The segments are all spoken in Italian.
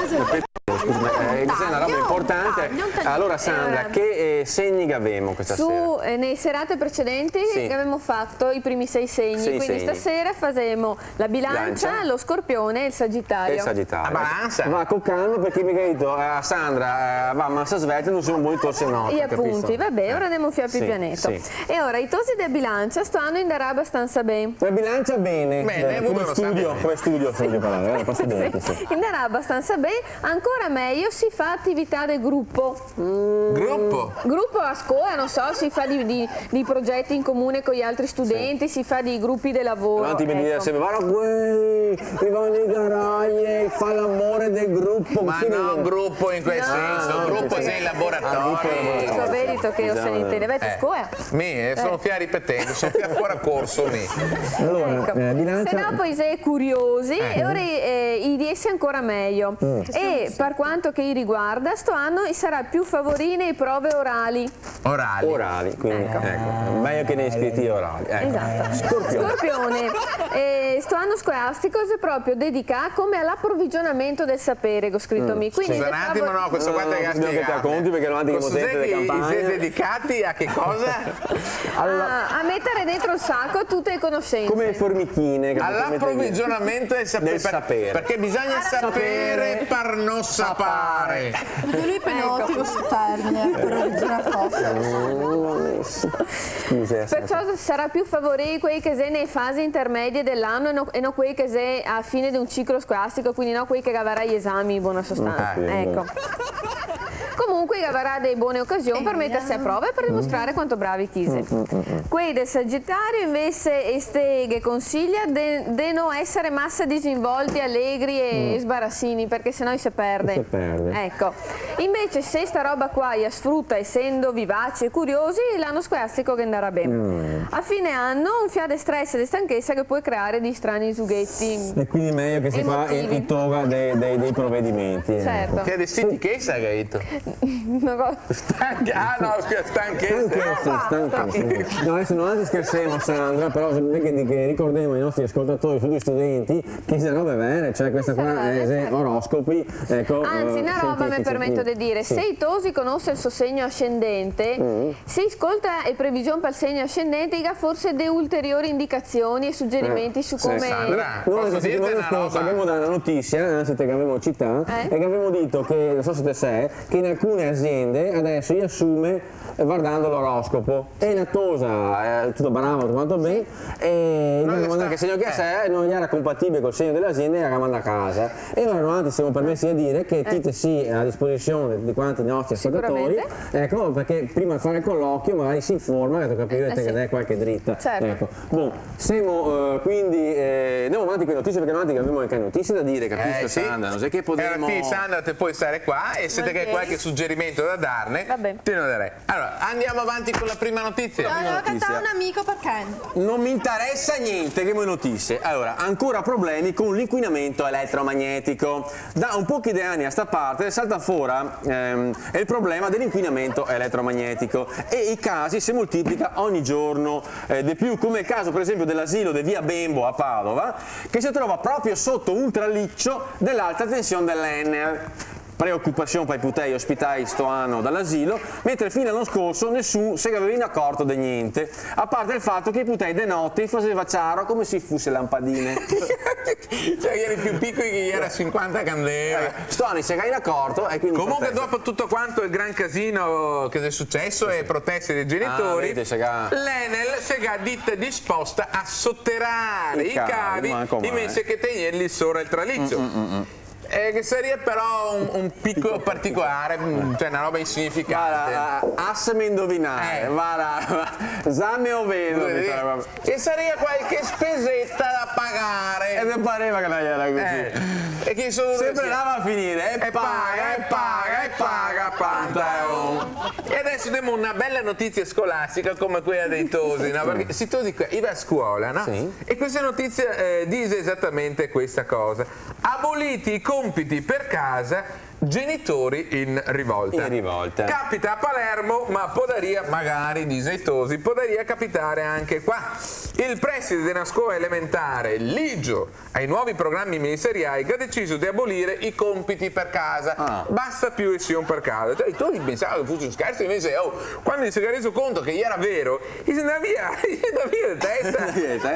Questa è una roba importante. Allora Sandra, che segni che avevamo questa sera? Nei serate precedenti abbiamo fatto i primi 6 segni, quindi stasera faremo la bilancia, lo scorpione e il sagittario. Il sagittario. Balanza. Va con calma perché mi ha detto Sandra, va massa svelta, non sono buoni torsi no. Gli appunti, vabbè, ora andiamo più pianeta. E ora i tosi della bilancia stanno andrà abbastanza bene. La bilancia bene, come studio parlare, andrà abbastanza bene, ancora meglio si fa attività del gruppo. Gruppo a scuola, non so, si fa di progetti in comune con gli altri studenti, si fa di gruppi di lavoro. Avanti mi dire sempre, guarda qui, vanno i garaglie, fa l'amore del gruppo. Ma non gruppo in quel senso, gruppo sei in laboratorio. Ho veduto che io se ne intende, a scuola. Sono fia ripetendo, sono fia fuori corso. Allora, se no poi sei curiosi e ora i riesce ancora meglio. E per quanto che riguarda, sto anno sarà più favorire le prove orali. Orali, quindi meglio che nei iscritti orali. Esatto. Scorpione. Sto anno scolastico è proprio dedicato come all'approvvigionamento del sapere, che ho scritto me. Scusa un attimo, no, questo qua te che ti racconti perché non che siete dedicati a che cosa? A mettere dentro il sacco tutte le conoscenze. Come le formichine. All'approvvigionamento del sapere. Perché bisogna sapere per non sapere. Lui penoti questo termine, perciò sarà più favorevole quelli che sei nelle fasi intermedie dell'anno e non quelli che sei a fine di un ciclo scolastico, quindi non quelli che avrà gli esami in buona sostanza. Ecco. Comunque avrà delle buone occasioni per mettersi a prova e per dimostrare quanto bravi chise. Quelli del Sagittario invece che consiglia di non essere massa disinvolti, allegri e sbarazzini, perché sennò si perde. Ecco. Invece se sta roba qua sfrutta essendo vivaci e curiosi, l'anno scolastico che andrà bene. A fine anno un fiato di stress e di stanchezza che può creare di strani sughetti. E quindi meglio che si fa in toga dei provvedimenti. Certo. Che vestiti che hai detto? Stanchezza. No, adesso non scherziamo Sandra, però che ricordiamo ai nostri ascoltatori, tutti gli studenti, che questa roba è vera, cioè questa qua è oroscopi. Ecco, anzi, una roba mi permetto di dire, se i tosi conosce il suo segno ascendente, si ascolta e previsione per il segno ascendente, forse delle ulteriori indicazioni e suggerimenti su come... Sandra, noi la settimana scorsa abbiamo dato una notizia, anzi che avevamo citato, e che avevamo detto che, non so se te sai, che in alcune aziende adesso gli assume guardando l'oroscopo e la cosa tutto bravo, tutto quanto bene, e che segno che sei non era compatibile col segno dell'azienda e era manda a casa. E noi avanti siamo permessi a dire che Tite sì a disposizione di quanti nostri ascoltatori, ecco, perché prima di fare il colloquio magari si informa per capire che ne è qualche dritta. Ecco. Bon, siamo quindi andiamo avanti con le notizie, perché avanti abbiamo anche notizie da dire, capisco Sandra, non so che potremmo... Sandra, te puoi stare qua e se te hai qualche suggerimento da darne, te lo darei. Allora, andiamo avanti con la prima notizia. Devo cantare un amico perché? Non mi interessa niente che voi notizie. Allora, ancora problemi con l'inquinamento elettromagnetico. Da un po' di anni a sta parte salta fuori il problema dell'inquinamento elettromagnetico e i casi si moltiplica ogni giorno di più, come il caso per esempio dell'asilo di Via Bembo a Padova, che si trova proprio sotto un traliccio dell'alta tensione dell'Enel. Preoccupazione per i putei ospitati sto anno dall'asilo, mentre fino all'anno scorso nessuno si aveva accorto di niente, a parte il fatto che i putei de notte faceva ciaro come se fosse lampadine. Cioè eri più piccoli che era 50 candele. Sto anno si è accorto e quindi... Comunque dopo tutto quanto il gran casino che è successo e proteste dei genitori, l'Enel si è disposta a sotterrare i cavi invece che tenerli sopra il traliccio. Che sarebbe però un piccolo particolare, cioè una roba insignificante. Assami indovinare, Zamme o vedo. Che sarebbe qualche spesetta da pagare. E mi pareva che non era così. E che sempre andava a finire, e paga, E adesso abbiamo una bella notizia scolastica come quella dei tosi, no? Perché si tosi iva a scuola, no? Sì. E questa notizia dice esattamente questa cosa. Aboliti i compiti per casa, genitori in rivolta. Capita a Palermo, ma podaria, magari di Tosi, podaria capitare anche qua. Il preside della scuola elementare Ligio ai nuovi programmi ministeriali ha deciso di abolire i compiti per casa. Basta più il sion per casa. Cioè, tu pensavi che fosse un scherzo, invece quando si è reso conto che era vero, gli si andava via di testa,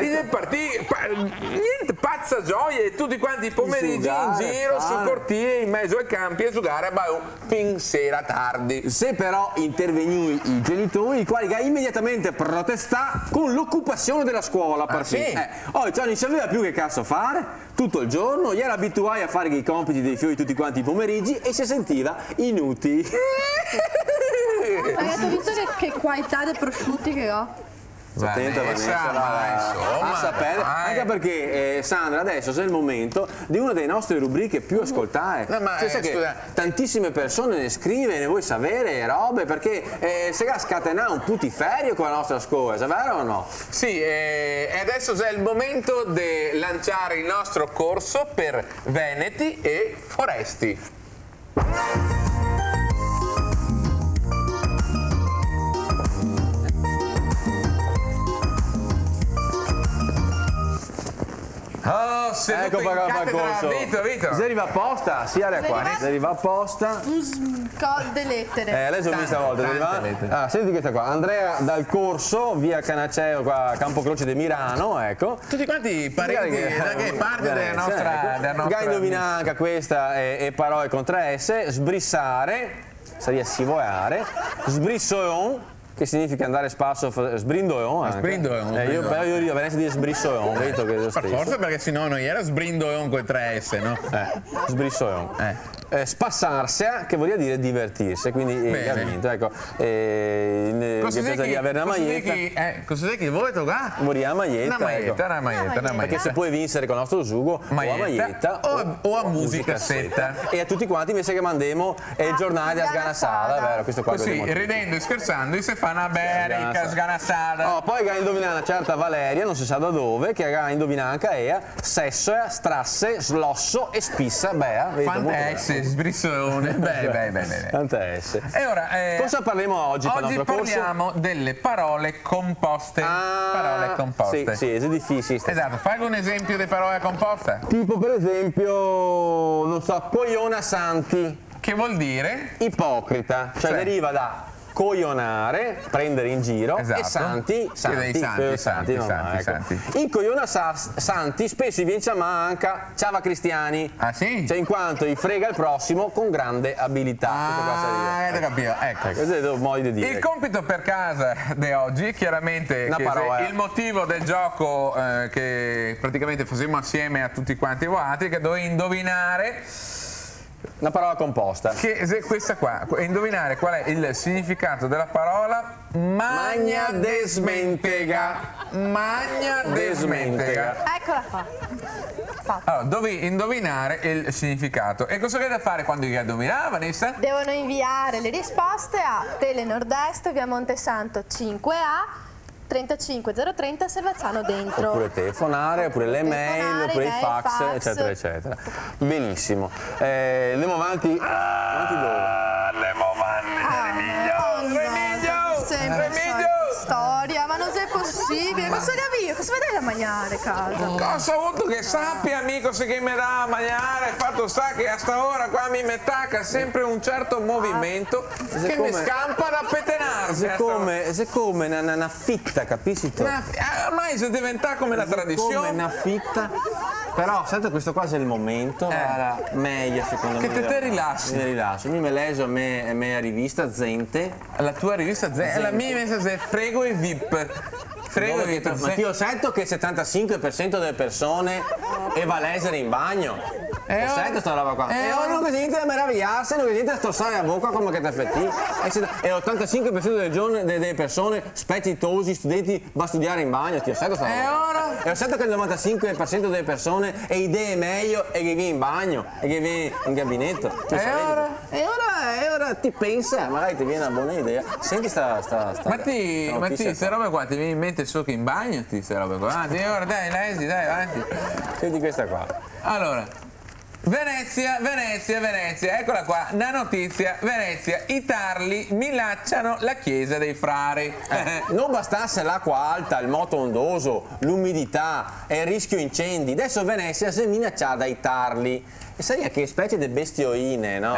niente, pazza gioia, e tutti quanti i pomeriggi in giro sul cortile in mezzo ai campi a giocare a Baum fin sera tardi. Se però intervenuti i genitori, i quali immediatamente protestà con l'occupazione della scuola. Sì. Cioè non sapeva più che cazzo fare tutto il giorno, gli era abituati a fare i compiti dei figli tutti quanti i pomeriggi e si sentiva inutile. Hai visto che qualità dei prosciutti che ho? Attenta a sapere, anche perché Sandra adesso è il momento di una delle nostre rubriche più ascoltate. Tantissime persone ne scrivono, ne vuoi sapere robe, perché si è scatenato un putiferio con la nostra scuola, è vero o no? Sì, e adesso è il momento di lanciare il nostro corso per veneti e foresti. Oh, ecco il corso. Vito. Si arriva apposta? Si arriva apposta. Delle lettere. Lei già vista volta. Senti questa qua. Andrea dal corso, via Canaceo, qua Campocroce di Milano, ecco. Tutti quanti parenti, da che parte della nostra... Gai indovina anche questa e parole con 3 S. Sbrissare, sarebbe scivolare. Sbrissoon, che significa andare spasso, sbrindoeon anche. Io venendo di sbrissoeon, vedo che è lo stesso. Forse perché sennò non era sbrindoeon con 3 S, no? Sbrissoeon. Spassarsea, che vuol dire divertirsi, quindi capito, ecco. Di avere una maglietta. Cosa che vuoi toccare? Vuol dire una maglietta, perché se puoi vincere con il nostro sugo, o a maglietta o a musicassetta. E a tutti quanti invece che mandiamo il giornale di Sganassata, vero? Questo qua. Così, ridendo e scherzando, si fa una bella sganassata. Poi ha indovinato una certa Valeria, non si sa da dove, che ha indovinato anche ea, sesso, strasse, slosso e spissa, Fantesse, sbrissone, bene. Tante S. E ora, cosa parliamo oggi? Oggi parliamo delle parole composte. Parole composte. Sì, è difficile. Esatto, fai un esempio di parole composte. Tipo per esempio, non so, cogliona santi. Che vuol dire? Ipocrita, cioè deriva da coglionare, prendere in giro, esatto. E santi. In cogliona santi spesso viene chiamata anche ciava cristiani. Ah sì? Cioè in quanto gli frega il prossimo con grande abilità. Ecco. Questo è il modo di dire. Il compito per casa di oggi, chiaramente, il motivo del gioco che praticamente facciamo assieme a tutti quanti voi, che dovete indovinare una parola composta. Che è questa qua. Indovinare qual è il significato della parola magna desmentega. Magna desmentega. Eccola qua. Allora, dovevi indovinare il significato. E cosa dovete fare quando li indovinate, Vanessa? Devono inviare le risposte a Tele Nord-Est, via Montesanto 5A. 35030 Servazzano dentro. Oppure telefonare, oppure le mail, oppure i fax, eccetera, eccetera. Benissimo. Andiamo avanti. Andiamo avanti, Remiglio! Storia, ma non è possibile. Cosa vedete da mangiare, casa? Cosa ho avuto che sappia, amico, se che mi dà a mangiare, fatto sta che a sta ora qua mi mettacca sempre un certo movimento che mi scampa da petenarsi. Siccome una fitta, capisci tu? Ormai si diventa come la tradizione. Come una fitta. Però, senti, questo qua è il momento, era meglio secondo me. Che te rilassi. Mi rilascio. Mi leggo a me rivista Zente. La tua rivista Zente? La mia rivista Zente, Frego e VIP. Frego e VIP. Ma io sento che il 75% delle persone va a lesere in bagno. Sento sta roba qua. E ora non così da meravigliarsi, non così da strozzare la bocca come che ti affetti. E l'85% delle persone, spettitosi, studenti, va a studiare in bagno. Ti sento sta roba. E ora? E ho sento che il 95% delle persone e idee meglio e che viene in bagno e che viene in gabinetto. E ora ti pensa, magari ti viene una buona idea. Senti sta queste robe qua ti viene in mente solo che in bagno queste robe qua. Ora dai, avanti. Senti questa qua. Allora, Venezia, eccola qua, una notizia, Venezia, i tarli minacciano la chiesa dei frari. Non bastasse l'acqua alta, il moto ondoso, l'umidità e il rischio incendi, adesso Venezia si è minacciata dai tarli. E sai che specie di bestioine, no?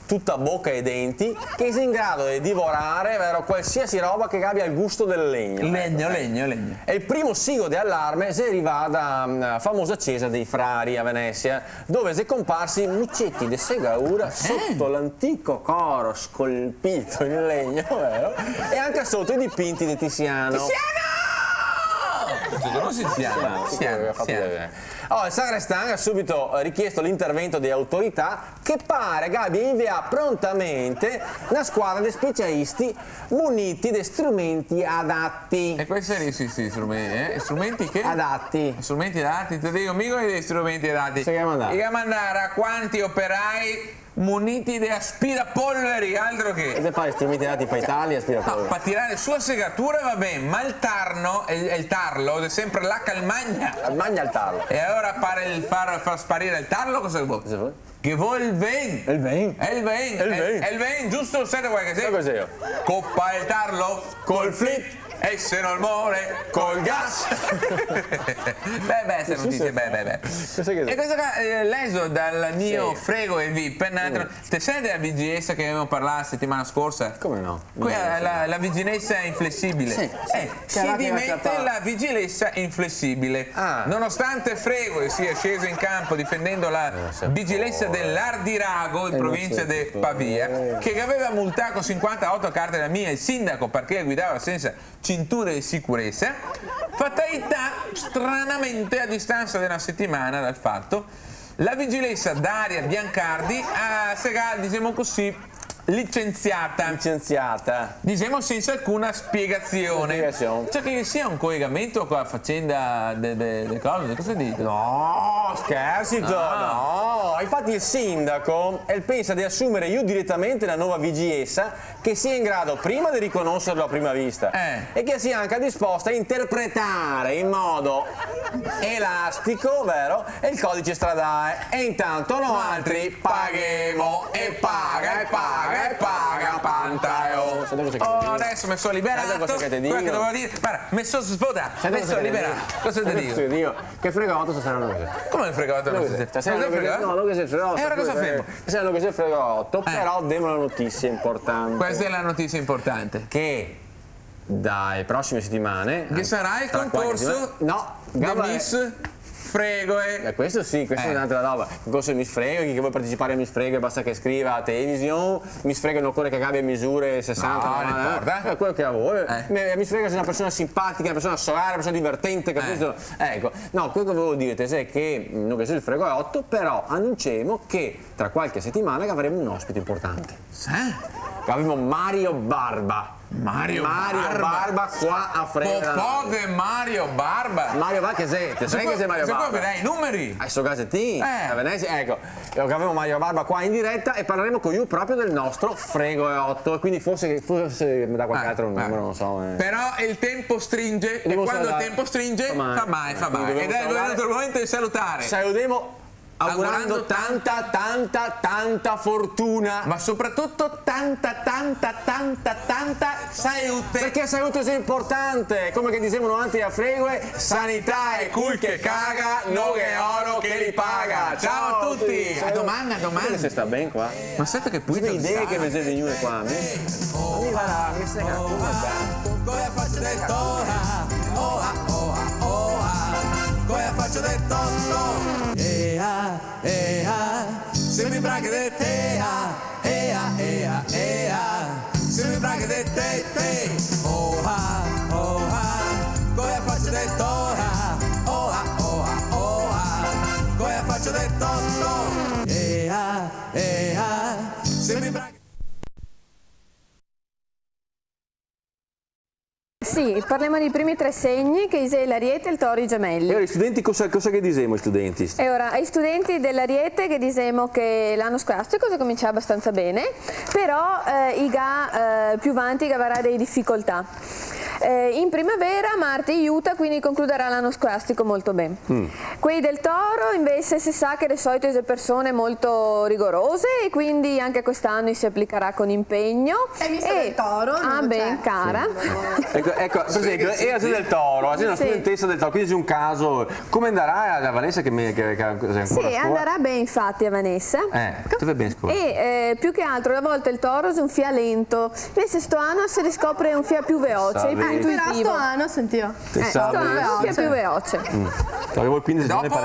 Tutta bocca e denti, che sei in grado di divorare, vero, qualsiasi roba che abbia il gusto del legno. Legno. E il primo siglo di allarme si arriva da famosa chiesa dei frari a Venezia, dove si è comparsi muccetti di segaura sotto l'antico coro scolpito in legno, vero? E anche sotto i dipinti di Tiziano. Il Sagrestan ha subito richiesto l'intervento di autorità che pare che abbia inviato prontamente una squadra di specialisti muniti di strumenti adatti. E questi strumenti? Strumenti che? Adatti. Strumenti adatti? Ti dico, mica degli strumenti adatti. Che mandare a quanti operai muniti di aspirapolveri, altro che. E fare strumenti adatti per Italia, aspirapolveri? No, per tirare su la segatura va bene, ma il tarlo è sempre la calmagna. Calmagna il tarlo. E allora far sparire il tarlo cosa vuoi? Che vuoi il vin? Il vin? Il vin, giusto? Sai cos'è? Coppa il tarlo col flit. E se non muore col gas. Se notizie, E questo qua, leso dal mio frego e VIP. Te sai della vigilenza che avevamo parlato la settimana scorsa? Come no? La vigilenza inflessibile. Si dimette la vigilenza inflessibile. Nonostante Frego sia sceso in campo difendendo la vigilenza dell'Ardirago in provincia di Pavia, che aveva multato 58 carte da mia il sindaco perché guidava senza cinture di sicurezza, fatalità stranamente a distanza di una settimana dal fatto, la vigilenza Daria Biancardi sarà, diciamo così, licenziata, diciamo senza alcuna spiegazione. Cioè che sia un collegamento con la faccenda delle cose, cosa dite? No, scherzi, no. Infatti il sindaco pensa di assumere io direttamente la nuova VGS che sia in grado prima di riconoscerlo a prima vista e che sia anche disposta a interpretare in modo elastico, vero, il codice stradale. E intanto noi altri paghiamo e paga Pantao. Adesso mi sono liberato. Cosa che ti dico? Quello che dovevo dire. Guarda, mi sono svuotato, mi sono liberato. Cosa ti dico? Che fregotto stasera non è. Come il fregotto non è? No, non che sei fregotto. E ora cosa fermo? Stasera che sei fregotto, però abbiamo una notizia importante. Questa è la notizia importante. Che dalle prossime settimane. Che sarà il concorso? No, Miss Frego. Questo sì, questa è un'altra roba. Il concorso di Miss Frego, chi vuole partecipare a Miss Frego basta che scriva a televisione. Miss Frego non occorre che abbia misure 60, è quello che ha voi. Miss Frego è una persona simpatica, una persona solare, una persona divertente, capito? Ecco, no, quello che volevo dire è che non che sia il Frego è 8, però annunciamo che tra qualche settimana avremo un ospite importante. Avremo Mario Barba. Mario Barba qua a Frega. Popò de Mario Barba. Mario Barba che sei? Te sai che sei Mario Barba? Se qua vedrai i numeri. Sto gazettino. A Venezia, ecco. Abbiamo Mario Barba qua in diretta e parleremo con lui proprio del nostro Frego e 8. Quindi forse mi dà qualche altro numero, non so. Però il tempo stringe e quando il tempo stringe fa mai. Ed è venuto il momento di salutare. Salutiamo. Augurando tanta fortuna, ma soprattutto tanta salute, perché salute è importante, come che dicevano anche a Fregue, sanità è cul che caga, non è oro che li paga. Ciao a tutti, a domani. Se sta bene qua, ma sento che poi idee che mi sei venuto qua, mi va mi sei come faccio detto come faccio detto se mi braghe de te se mi braghe de te come faccio detto come faccio detto se mi braghe. Sì, parliamo dei primi tre segni che sono l'Ariete e il Toro, i gemelli. E ora, gli studenti cosa che diciamo ai studenti? E ora, ai studenti dell'Ariete che diciamo che l'anno scolastico si comincia abbastanza bene, però i più avanti avrà delle difficoltà. In primavera Marte aiuta, quindi concluderà l'anno scolastico molto bene. Quelli del Toro invece si sa che di solito sono persone molto rigorose e quindi anche quest'anno si applicherà con impegno. E visto del Toro? Ah, ben cara. Ecco, per esempio, è la del Toro, è una studentessa del Toro, quindi c'è un caso. Come andrà a Vanessa che è ancora a scuola? Sì, andrà bene infatti a Vanessa. Dove ben scuola? E più che altro, una volta il Toro è un fia lento, invece sto anno si riscopre un fia più veloce, più intuitivo. Però sto anno, sentivo. Sto anno un fia più veloce. Quindi Dopo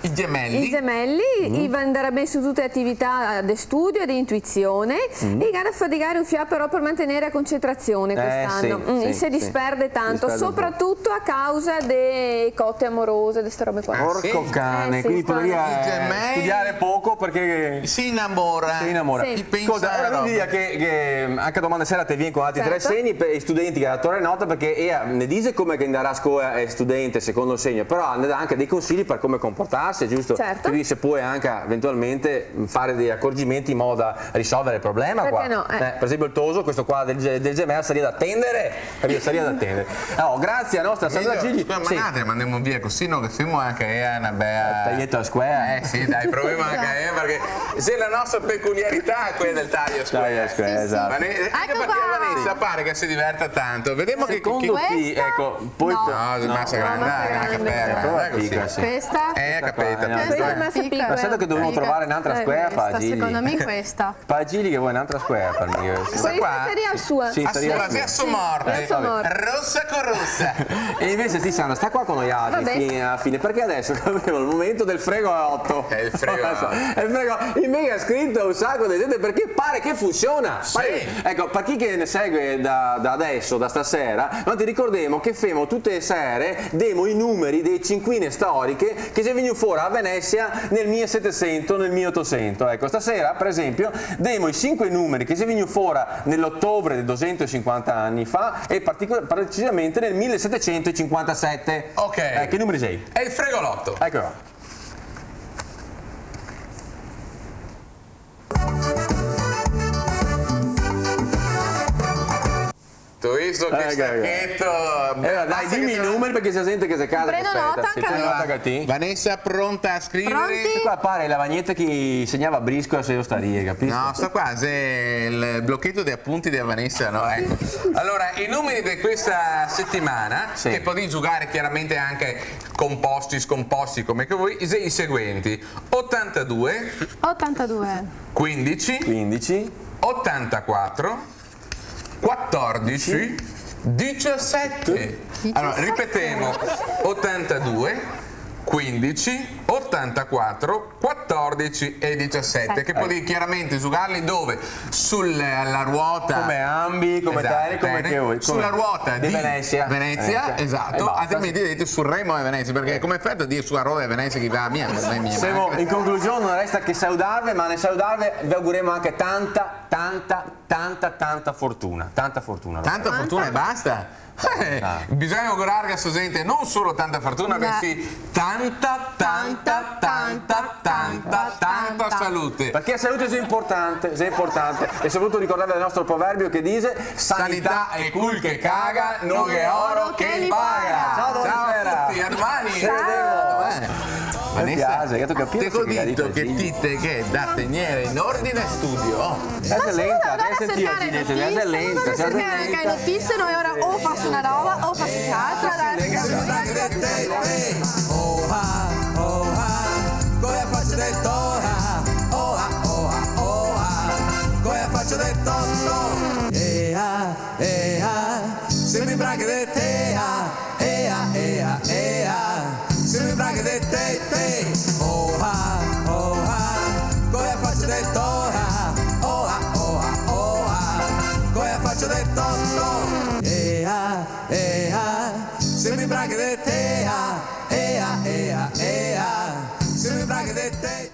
i gemelli, andrà bene su tutte le attività di studio e di intuizione, e gara a faticare un fia però per mantenere la concentrazione quest'anno. Si disperde tanto, soprattutto a causa delle cotte amorose, di queste robe qua. Porco cane, quindi potrebbe studiare poco perché si innamora. Scusa, ora mi dica che anche domani sera ti viene con altri tre segni per gli studenti che la torre nota, perché ne dice come che andrà a scuola è studente secondo segno, però ne dà anche dei consigli per come comportarsi, giusto? Quindi se puoi anche eventualmente fare dei accorgimenti in modo da risolvere il problema qua. No? Per esempio il Toso, questo qua del gemello sarebbe da attendere. Allora, grazie a nostra Sandra Gigli. Ma andiamo via così, no? Che siamo anche una bella taglietto a square. Sì, dai, proviamo anche perché se la nostra peculiarità è quella del taglio a square. Esatto. Anche perché Vanessa pare che si diverta tanto. Vediamo che ecco, poi massa grande. Questa? Capita. Questa è massa piccola. Ma sento che dobbiamo trovare un'altra square per Gigli. Secondo me questa. Per Gigli che vuoi un'altra square per me. Questa seria a sua. A sua morte. Rossa con rossa. E invece Sandra sta qua con noi altri alla fine, perché adesso abbiamo il momento del fregolotto. È il fregolotto. Il mega ha scritto un sacco di gente perché pare che funziona. Ecco, per chi che ne segue da adesso, da stasera, noi ti ricordiamo che femo tutte le sere demo i numeri dei cinquine storiche che si vengono fuori a Venezia nel 1700, nel 1800. Ecco, stasera per esempio demo i 5 numeri che si vengono fuori nell'ottobre del 250 anni fa e precisamente nel 1757. Ok. Che numeri sei? È il fregolotto. Ecco. Tu hai visto che stacchetto? Dai, dimmi i numeri perché si sente che si casa. Prendo nota anche Vanessa pronta a scrivere? Pronti? Qua pare la vagnetta che segnava Brisco a Seostarie, capisci? No, sto qua, è il blocchetto dei appunti di Vanessa, no? Ecco. Allora, i numeri di questa settimana, che potete giocare chiaramente anche composti, scomposti, come che vuoi, i seguenti: 82, 15, 84, 14, 17. Allora, ripetiamo: 82, 15, 84, 14 e 17, che poi chiaramente giocarli dove? Sulla ruota, come ambi, come tale, come che vuoi, sulla ruota di Venezia, esatto, altrimenti dite sul Remo e Venezia, perché come effetto dire sulla ruota di Venezia che va a mia. In conclusione non resta che salutarvi, ma nel salutarvi vi auguriamo anche tanta fortuna. Tanta fortuna e basta. Bisogna augurare a questa gente non solo tanta fortuna, bensì tanta salute. Perché la salute è importante, e soprattutto ricordate il nostro proverbio che dice: sanità è cul che caga, non è oro che li paga. Ciao a tutti, a domani. Vanessa, ti ho detto che Tite che da tenere in ordine studio. È lenta, è lenta. Cercare notizie, noi ora o faccio una roba o faccio un'altra. Come faccio detto come faccio detto se mi braghe de te se mi braghe de te come faccio detto come faccio detto se mi braghe de te se mi braghe de te.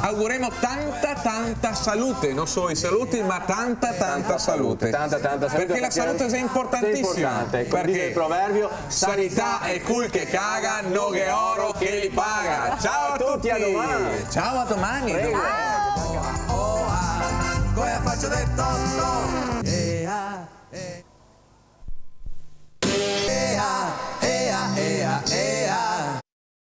Auguriamo tanta salute, non solo i saluti, ma tanta salute. Tanta salute. Perché la salute è importantissima. Perché il proverbio: sanità è cul che caga, non è oro che li paga. Ciao a tutti, a domani. Ciao a domani. faccio detto,